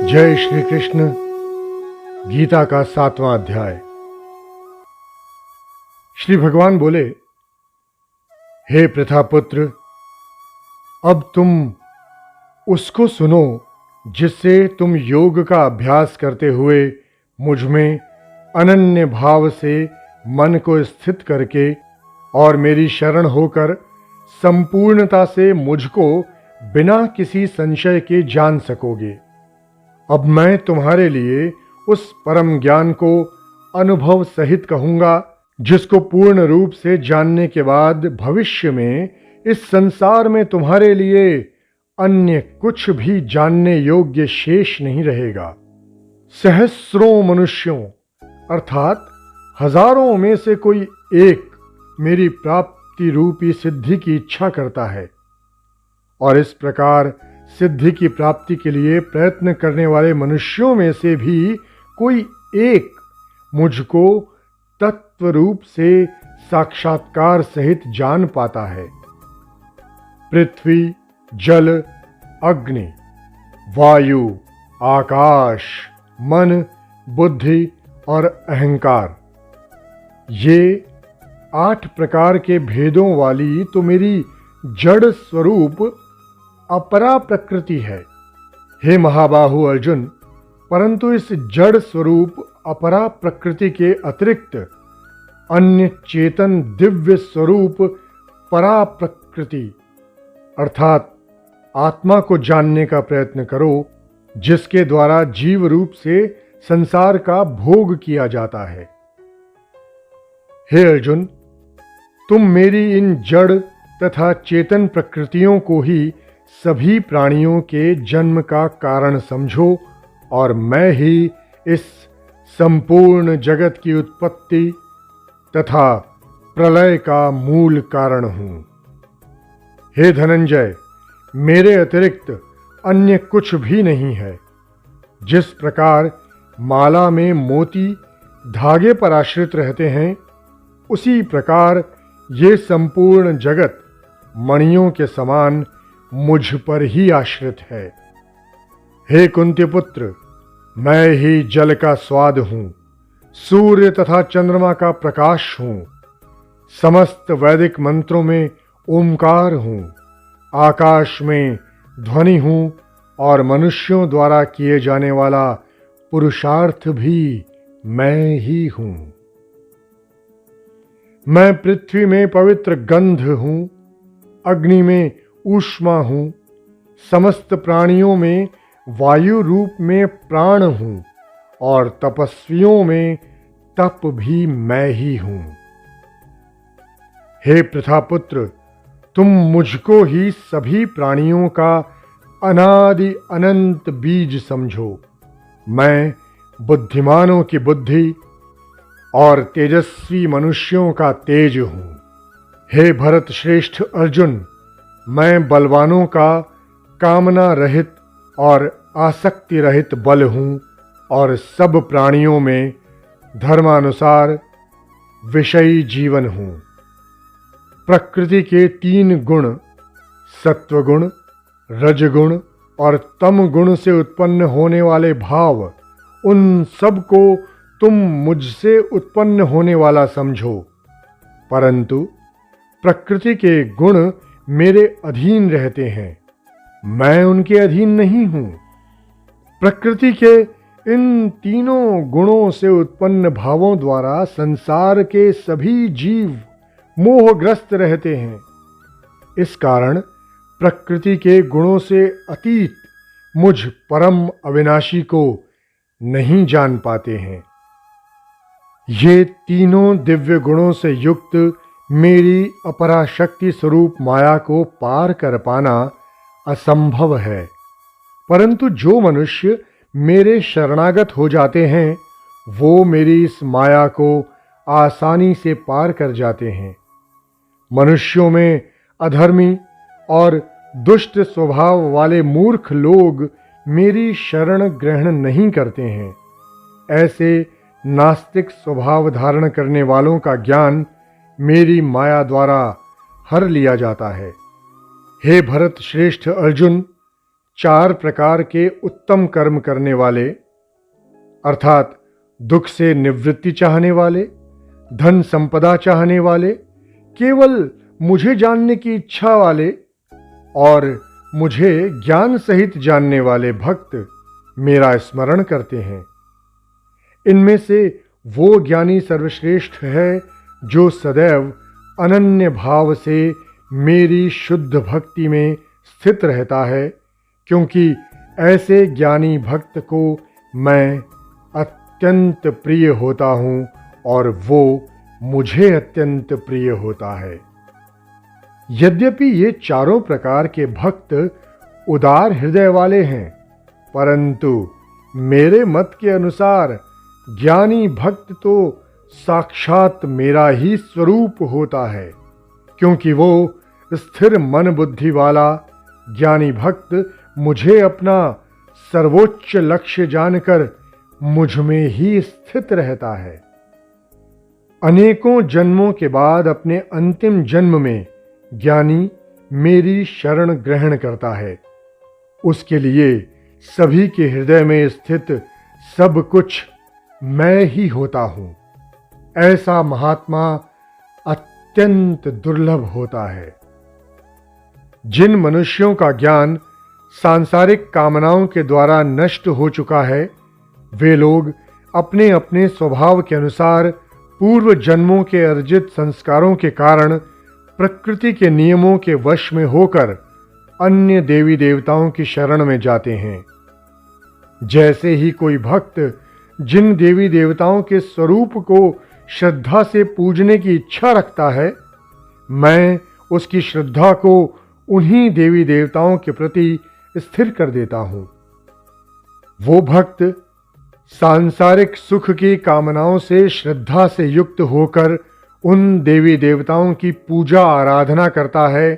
जय श्री कृष्ण। गीता का 7वां अध्याय। श्री भगवान बोले, हे प्रथापुत्र, अब तुम उसको सुनो जिससे तुम योग का अभ्यास करते हुए मुझ में अनन्य भाव से मन को स्थित करके और मेरी शरण होकर संपूर्णता से मुझको बिना किसी संशय के जान सकोगे। अब मैं तुम्हारे लिए उस परम ज्ञान को अनुभव सहित कहूंगा जिसको पूर्ण रूप से जानने के बाद भविष्य में इस संसार में तुम्हारे लिए अन्य कुछ भी जानने योग्य शेष नहीं रहेगा। सहस्रों मनुष्यों अर्थात हजारों में से कोई एक मेरी प्राप्ति रूपी सिद्धि की इच्छा करता है और इस प्रकार सिद्धि की प्राप्ति के लिए प्रयत्न करने वाले मनुष्यों में से भी कोई एक मुझको तत्व रूप से साक्षात्कार सहित जान पाता है। पृथ्वी, जल, अग्नि, वायु, आकाश, मन, बुद्धि और अहंकार, ये 8 प्रकार के भेदों वाली तो मेरी जड़ स्वरूप अपरा प्रकृति है। हे महाबाहु अर्जुन, परंतु इस जड़ स्वरूप अपरा प्रकृति के अतिरिक्त अन्य चेतन दिव्य स्वरूप परा प्रकृति अर्थात आत्मा को जानने का प्रयत्न करो, जिसके द्वारा जीव रूप से संसार का भोग किया जाता है। हे अर्जुन, तुम मेरी इन जड़ तथा चेतन प्रकृतियों को ही सभी प्राणियों के जन्म का कारण समझो और मैं ही इस संपूर्ण जगत की उत्पत्ति तथा प्रलय का मूल कारण हूं। हे धनंजय, मेरे अतिरिक्त अन्य कुछ भी नहीं है। जिस प्रकार माला में मोती धागे पर आश्रित रहते हैं, उसी प्रकार ये संपूर्ण जगत मणियों के समान मुझ पर ही आश्रित है। हे कुंती पुत्र, मैं ही जल का स्वाद हूं, सूर्य तथा चंद्रमा का प्रकाश हूं, समस्त वैदिक मंत्रों में ओमकार हूं, आकाश में ध्वनि हूं और मनुष्यों द्वारा किए जाने वाला पुरुषार्थ भी मैं ही हूं। मैं पृथ्वी में पवित्र गंध हूं, अग्नि में ऊष्मा हूं, समस्त प्राणियों में वायु रूप में प्राण हूं और तपस्वियों में तप भी मैं ही हूं। हे प्रथापुत्र, तुम मुझको ही सभी प्राणियों का अनादि अनंत बीज समझो। मैं बुद्धिमानों की बुद्धि और तेजस्वी मनुष्यों का तेज हूं। हे भरत श्रेष्ठ अर्जुन, मैं बलवानों का कामना रहित और आसक्ति रहित बल हूं और सब प्राणियों में धर्मानुसार विषयी जीवन हूं। प्रकृति के 3 गुण सत्वगुण, रजगुण और तम गुण से उत्पन्न होने वाले भाव, उन सब को तुम मुझसे उत्पन्न होने वाला समझो, परंतु प्रकृति के गुण मेरे अधीन रहते हैं, मैं उनके अधीन नहीं हूं। प्रकृति के इन तीनों गुणों से उत्पन्न भावों द्वारा संसार के सभी जीव मोहग्रस्त रहते हैं। इस कारण प्रकृति के गुणों से अतीत मुझ परम अविनाशी को नहीं जान पाते हैं। ये तीनों दिव्य गुणों से युक्त मेरी अपराशक्ति स्वरूप माया को पार कर पाना असंभव है, परंतु जो मनुष्य मेरे शरणागत हो जाते हैं, वो मेरी इस माया को आसानी से पार कर जाते हैं। मनुष्यों में अधर्मी और दुष्ट स्वभाव वाले मूर्ख लोग मेरी शरण ग्रहण नहीं करते हैं। ऐसे नास्तिक स्वभाव धारण करने वालों का ज्ञान मेरी माया द्वारा हर लिया जाता है। हे भरत श्रेष्ठ अर्जुन, 4 प्रकार के उत्तम कर्म करने वाले, अर्थात दुख से निवृत्ति चाहने वाले, धन संपदा चाहने वाले, केवल मुझे जानने की इच्छा वाले और मुझे ज्ञान सहित जानने वाले भक्त मेरा स्मरण करते हैं। इनमें से वो ज्ञानी सर्वश्रेष्ठ है जो सदैव अनन्य भाव से मेरी शुद्ध भक्ति में स्थित रहता है, क्योंकि ऐसे ज्ञानी भक्त को मैं अत्यंत प्रिय होता हूँ और वो मुझे अत्यंत प्रिय होता है। यद्यपि ये चारों प्रकार के भक्त उदार हृदय वाले हैं, परंतु मेरे मत के अनुसार ज्ञानी भक्त तो साक्षात मेरा ही स्वरूप होता है, क्योंकि वो स्थिर मन बुद्धि वाला ज्ञानी भक्त मुझे अपना सर्वोच्च लक्ष्य जानकर मुझ में ही स्थित रहता है। अनेकों जन्मों के बाद अपने अंतिम जन्म में ज्ञानी मेरी शरण ग्रहण करता है। उसके लिए सभी के हृदय में स्थित सब कुछ मैं ही होता हूँ। ऐसा महात्मा अत्यंत दुर्लभ होता है। जिन मनुष्यों का ज्ञान सांसारिक कामनाओं के द्वारा नष्ट हो चुका है, वे लोग अपने अपने स्वभाव के अनुसार पूर्व जन्मों के अर्जित संस्कारों के कारण प्रकृति के नियमों के वश में होकर अन्य देवी देवताओं की शरण में जाते हैं। जैसे ही कोई भक्त जिन देवी देवताओं के स्वरूप को श्रद्धा से पूजने की इच्छा रखता है, मैं उसकी श्रद्धा को उन्हीं देवी देवताओं के प्रति स्थिर कर देता हूं। वो भक्त सांसारिक सुख की कामनाओं से श्रद्धा से युक्त होकर उन देवी देवताओं की पूजा आराधना करता है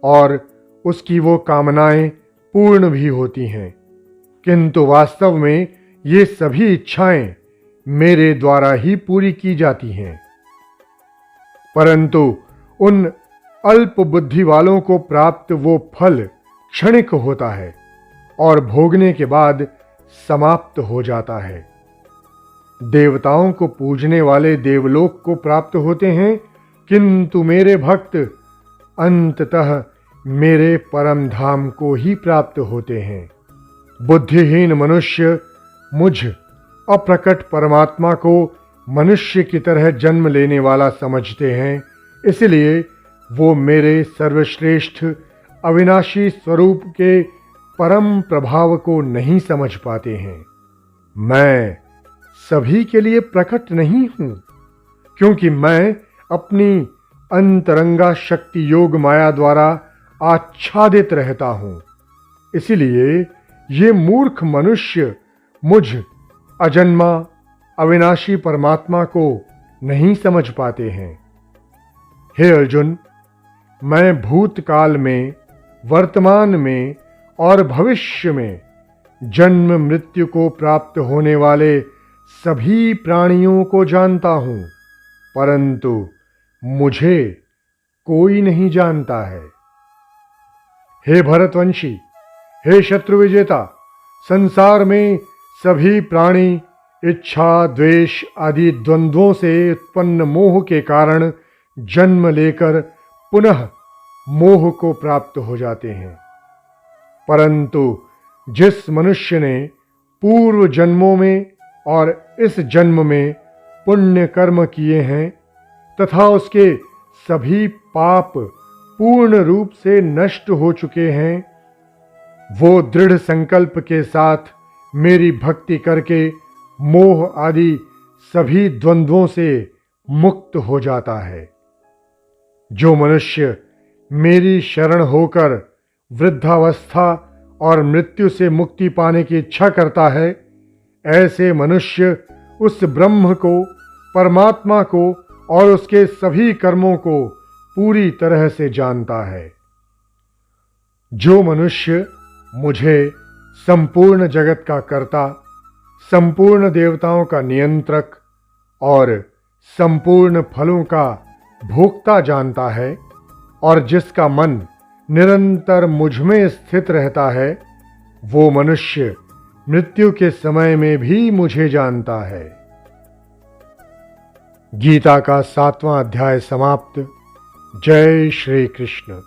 और उसकी वो कामनाएं पूर्ण भी होती हैं, किंतु वास्तव में ये सभी इच्छाएं मेरे द्वारा ही पूरी की जाती हैं। परंतु उन अल्प बुद्धि वालों को प्राप्त वो फल क्षणिक होता है और भोगने के बाद समाप्त हो जाता है। देवताओं को पूजने वाले देवलोक को प्राप्त होते हैं, किंतु मेरे भक्त अंततः मेरे परम धाम को ही प्राप्त होते हैं। बुद्धिहीन मनुष्य मुझ अप्रकट परमात्मा को मनुष्य की तरह जन्म लेने वाला समझते हैं, इसलिए वो मेरे सर्वश्रेष्ठ अविनाशी स्वरूप के परम प्रभाव को नहीं समझ पाते हैं। मैं सभी के लिए प्रकट नहीं हूं, क्योंकि मैं अपनी अंतरंगा शक्ति योग माया द्वारा आच्छादित रहता हूं। इसलिए ये मूर्ख मनुष्य मुझ अजन्मा अविनाशी परमात्मा को नहीं समझ पाते हैं। हे अर्जुन, मैं भूतकाल में, वर्तमान में और भविष्य में जन्म मृत्यु को प्राप्त होने वाले सभी प्राणियों को जानता हूं, परंतु मुझे कोई नहीं जानता है। हे भरतवंशी, हे शत्रु विजेता, संसार में सभी प्राणी इच्छा, द्वेष आदि द्वंद्वों से उत्पन्न मोह के कारण जन्म लेकर पुनः मोह को प्राप्त हो जाते हैं। परंतु जिस मनुष्य ने पूर्व जन्मों में और इस जन्म में पुण्य कर्म किए हैं तथा उसके सभी पाप पूर्ण रूप से नष्ट हो चुके हैं, वो दृढ़ संकल्प के साथ मेरी भक्ति करके मोह आदि सभी द्वंद्वों से मुक्त हो जाता है। जो मनुष्य मेरी शरण होकर वृद्धावस्था और मृत्यु से मुक्ति पाने की इच्छा करता है, ऐसे मनुष्य उस ब्रह्म को, परमात्मा को और उसके सभी कर्मों को पूरी तरह से जानता है। जो मनुष्य मुझे संपूर्ण जगत का कर्ता, संपूर्ण देवताओं का नियंत्रक और संपूर्ण फलों का भोक्ता जानता है और जिसका मन निरंतर मुझ में स्थित रहता है, वो मनुष्य मृत्यु के समय में भी मुझे जानता है। गीता का 7वां अध्याय समाप्त। जय श्री कृष्ण।